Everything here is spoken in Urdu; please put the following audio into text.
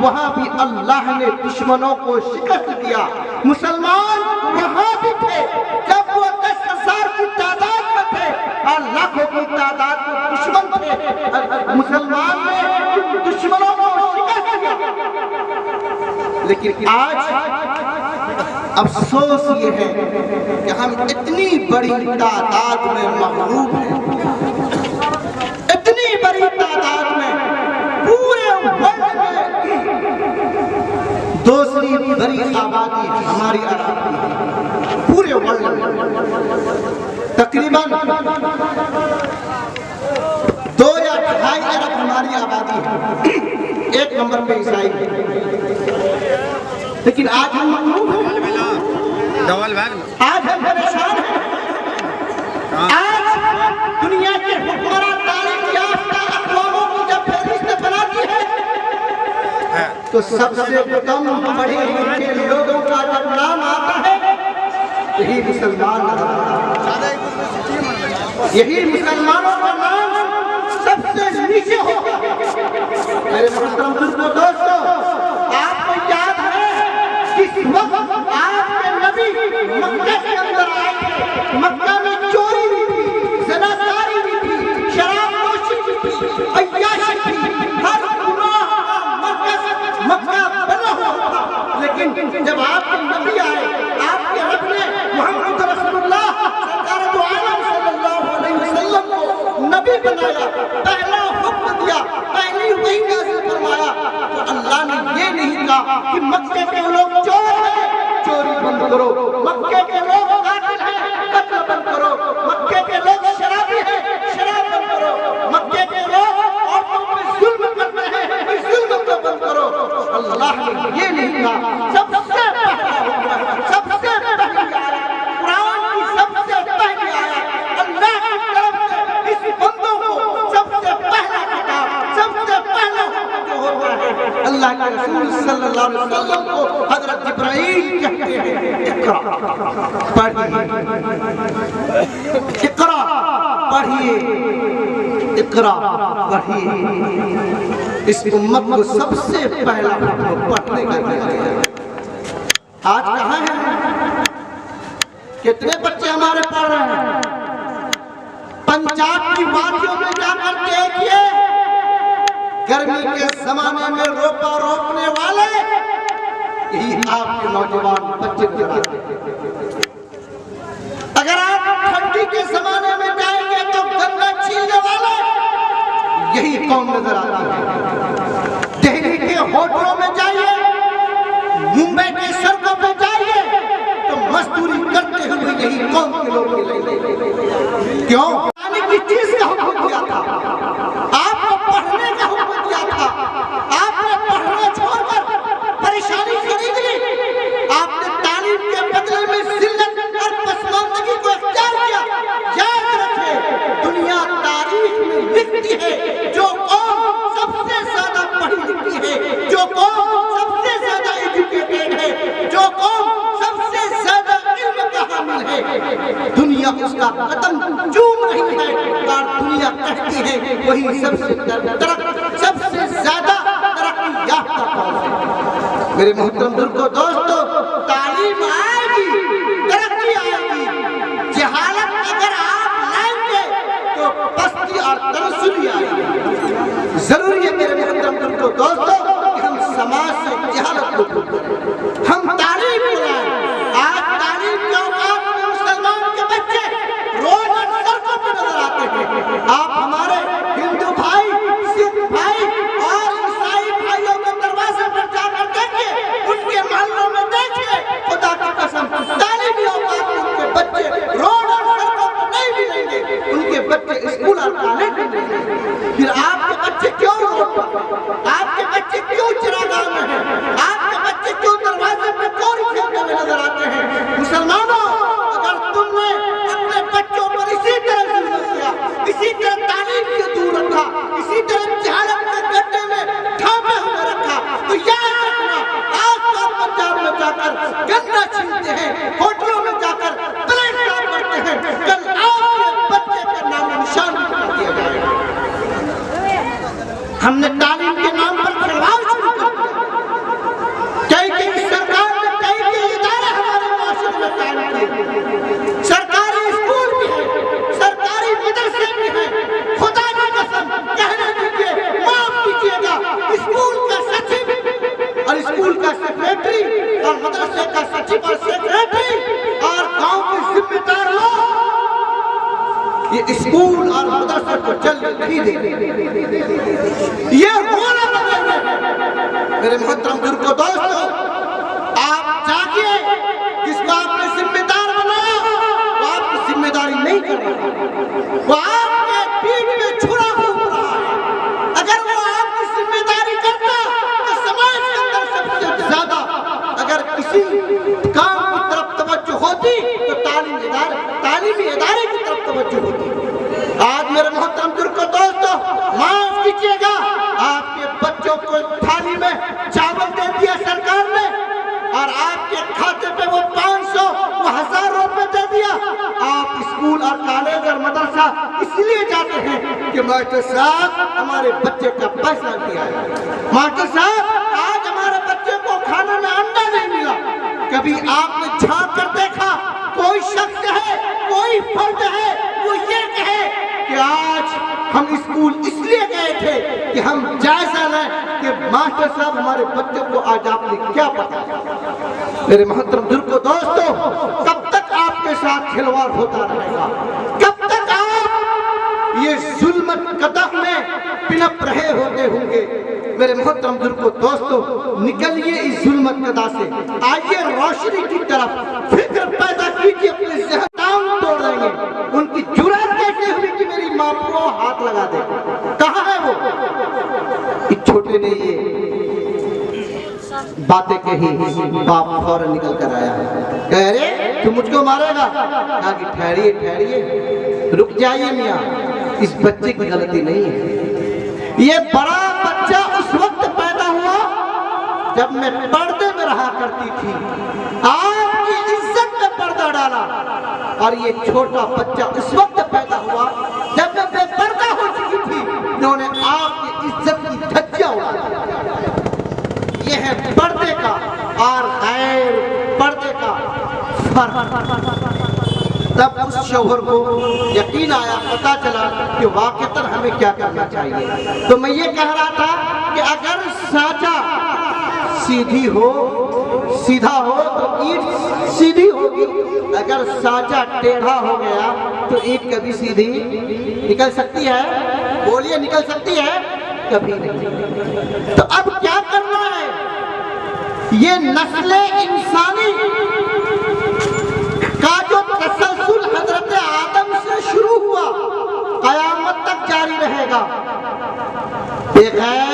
وہاں بھی اللہ نے دشمنوں کو شکست دیا. مسلمان وہاں بھی تھے جب وہ 10,000 کی تعداد میں تھے اور لاکھوں کی تعداد میں دشمن تھے. مسلمان نے ان دشمنوں کو شکست دیا. لیکن آج افسوس یہ ہے کہ ہم اتنی بڑی تعداد میں مغلوب ہیں, اتنی بڑی تعداد میں پورے ورلڈ میں دوسری بڑی آبادی ہماری آبادی ہے پورے ورلڈ میں. تقریباً 2 یا 2.5 ارب ہماری آبادی ہے, 1 نمبر پہ عیسائی ہے. لیکن آج ہم مغلوب ہیں, آج ہم پریشان ہیں. آج دنیا کے حکمراں تعلیم یافتہ اقواموں کی جب فہرست بناتی ہے تو سب سے کم پڑھے لکھے لوگوں کا جب نام آتا ہے یہی مسلمان نظر آتا ہے. یہی مسلمانوں کا نام سب سے نیچے ہوتا ہے. میرے محترم دوستو, آپ کو یاد ہے جس وقت آپ کے نبی مکہ کے اندر آئے تھے, مکہ میں چوری بھی تھی, زناکاری بھی تھی, شراب نوشی بھی تھی, عیاشی تھی, ہر گناہ مکہ بنا ہوا تھا. لیکن جب آپ کے نبی آئے, آپ کے رب نے محمد رسول اللہ سرکار دو عالم صلی اللہ علیہ وسلم کو نبی بنایا, پہلا حکم دیا, پہلی وحی نازل فرمایا, تو اللہ نے یہ نہیں کہا کہ مکہ کے لوگ چور ہیں, چوری بند کرو. مکہ کے لوگ قاتل ہیں, قتل بند کرو. مکہ کے لوگ شرابی ہیں, شراب بند کرو. مکہ کے لوگ عورتوں پہ ظلم کرتے ہیں, ظلم کو بند کرو. اللہ نے یہ نہیں کہا. سب سے پہلا حکم, سب سے پہلی آیت, قرآن کی سب سے پہلی آیت, اللہ کی طرف سے اس بندوں کو سب سے پہلا خطاب, سب سے پہلا حکم جو ہوتا ہے, اللہ کے رسول صلی اللہ علیہ وسلم کو حضرت جبرائیل کہتے ہیں, اقرا پڑھیے, اقرا پڑھیے, اقرا پڑھیے. اس امت کو سب سے پہلا حکم پڑھنے کا دیا گیا. آج کہاں ہیں, کتنے بچے ہمارے پڑھ رہے ہیں؟ پنجاب کی وادیوں میں جا کر دیکھیے, گرمی کے زمانے میں روپا روپنے والے یہی آپ کے نوجوان بچے نظر آتے ہیں. اگر آپ ٹھنڈی کے زمانے میں جائیں گے تو گنگا چھیلنے والے یہی قوم نظر آتی ہے. دہلی کے ہوٹلوں میں جائیے, ممبئی کے سڑکوں پہ جائیے تو مزدوری کرتے ہوئے یہی قوم کے لوگ ملیں گے. کیوں؟ پانی کی چیز کا حکم دیا تھا, آپ کو پڑھنے کا حکم دیا تھا, آپ نے پڑھنا چھوڑ کر پریشانی خرید لی. آپ نے تعلیم کے بدلے میں ذلت اور پسماندگی کو اختیار کیا. یاد رکھیں, دنیا تاریخ میں لکھتی ہے جو قوم سب سے زیادہ پڑھی لکھی ہے, جو قوم سب سے زیادہ ایجوکیٹڈ ہے, جو قوم سب سے زیادہ علم کا حامل ہے, دنیا اس کا قدم چوم رہی ہے اور دنیا کہتی ہے وہی سب سے زیادہ ترقی یافتہ قوم ہے. میرے محترم دوستو, تعلیم آئے گی, ترقی آئے گی. جہالت اگر آپ لائیں گے تو پستی اور تنزلی آئے گی. ضروری ہے میرے محترم دوستو کہ ہم سماج سے جہالت کو دور کریں, ہم تعلیم کو لائیں. آج تعلیم کے اوقات میں مسلمان کے بچے روز سڑکوں پہ نظر آتے ہیں. آپ ہمارے ہندو بھائی, سکھ بھائی اور عیسائی بھائیوں کے دروازے پر جا کر دیکھیں, ان کے محلوں میں دیکھیں, خدا کی قسم تعلیمی اوقات میں ان کے بچے روڈ اور سڑکوں پر نہیں ملیں گے. ان کے بچے اسکول اور کالج میں ملیں گے. پھر آپ کے بچے کیوں روڈ پر, آپ کے بچے کیوں چراغاں میں ہیں, آپ کے بچے کیوں دروازے پہ چوری کھیلتے ہوئے نظر آتے ہیں؟ مسلمانوں, اگر تم نے اپنے بچوں پر اسی طرح ظلم کیا, اسی طرح تعلیم سے دور رکھا, اسی طرح جہالت کے گڈھے میں ڈھانپے ہوئے رکھا, تو یاد رکھنا آج آپ پنجاب میں جا کر گنگا چھیلتے ہیں, ہوٹلوں میں جا کر پلیٹ صاف کرتے ہیں, کل آپ کے بچے کا نام نشان بھی بتا دیا جائے گا. ہم نے تعلیم کے نام پر کھلواڑ شروع کر دیا. یہ اسکول اور مدرسے کو چلنے نہیں دیں گے، یہ رونا بندے ہیں۔ میرے محترم بزرگوں کو دوستو، آپ جاگیے، جس کو آپ نے ذمہ دار بنایا وہ آپ کی ذمہ داری نہیں کر رہا، وہ آپ کے پیٹ میں چھرا پھونک رہا ہے۔ اگر وہ آپ کی ذمہ داری کرتا تو سماج کے اندر سب سے زیادہ اگر کسی کام کی طرف توجہ ہوتی تو تعلیمی ادارے کی طرف توجہ ہوتی۔ آج میرے محترم بزرگوں دوستو، معاف کیجیے گا، آپ کے بچوں کو تھالی میں چاول دے دیا سرکار نے اور آپ کے کھاتے پہ وہ 500 وہ 1000 روپے دے دیا۔ آپ اسکول اور کالج اور مدرسہ اس لیے جاتے ہیں کہ ماسٹر صاحب ہمارے بچے کا پیسہ دیا ہے، ماسٹر صاحب آج ہمارے بچے کو کھانے میں انڈا نہیں ملا۔ کبھی آپ نے جھانک کر دیکھا کوئی شخص ہے، کوئی فرد ہے وہ یہ کہے کہ آج ہم اسکول اس لیے گئے تھے کہ ہم جائزہ لیں کہ ماسٹر صاحب ہمارے بچوں کو آج آپ نے کیا پڑھایا؟ میرے محترم بزرگوں دوستو، کب تک آپ کے ساتھ کھلواڑ ہوتا رہے گا؟ کب تک آپ یہ ظلمت قدم میں پنپ رہے ہوتے ہوں گے؟ میرے محترم بزرگوں دوستو، نکلیے اس ظلمت قدا سے، آئیے روشنی کی طرف، فکر پیدا کیجیے، اپنے ذہن ٹانگ توڑ دیں گے۔ ان کی جرات کیسے ہوئی کہ میری ماں کو ہاتھ لگا دے؟ کہاں ہے وہ؟ اس چھوٹے نے یہ باتیں کہی، باپ فوراً نکل کر آیا، کہہ رہے تو مجھ کو مارے گا؟ کہا کہ ٹھہریے، رک جائیے میاں، اس بچے کی غلطی نہیں ہے۔ یہ بڑا بچہ اس وقت پیدا ہوا جب میں پردے میں رہا کرتی تھی، آپ کی عزت میں پردہ ڈالا، اور یہ چھوٹا بچہ اس وقت پیدا ہوا جب میں بے پردہ ہو چکی تھی، انہوں نے آپ کی عزت کی دھجیاں اڑائی۔ یہ ہے پردے کا اور غیر پردے کا فرق۔ تب اس شوہر کو یقین آیا، پتا چلا کہ واقعتاً ہمیں کیا کرنا چاہیے۔ تو میں یہ کہہ رہا تھا کہ اگر سانچہ سیدھی ہو، سیدھا ہو تو اینٹ سیدھی ہوگی، اگر سانچہ ٹیڑھا ہو گیا تو اینٹ کبھی سیدھی نکل سکتی ہے؟ بولیے، نکل سکتی ہے؟ کبھی نہیں۔ تو اب کیا کرنا ہے؟ یہ نسل انسانی کا جو تسلسل حضرت آدم سے شروع ہوا قیامت تک جاری رہے گا، بغیر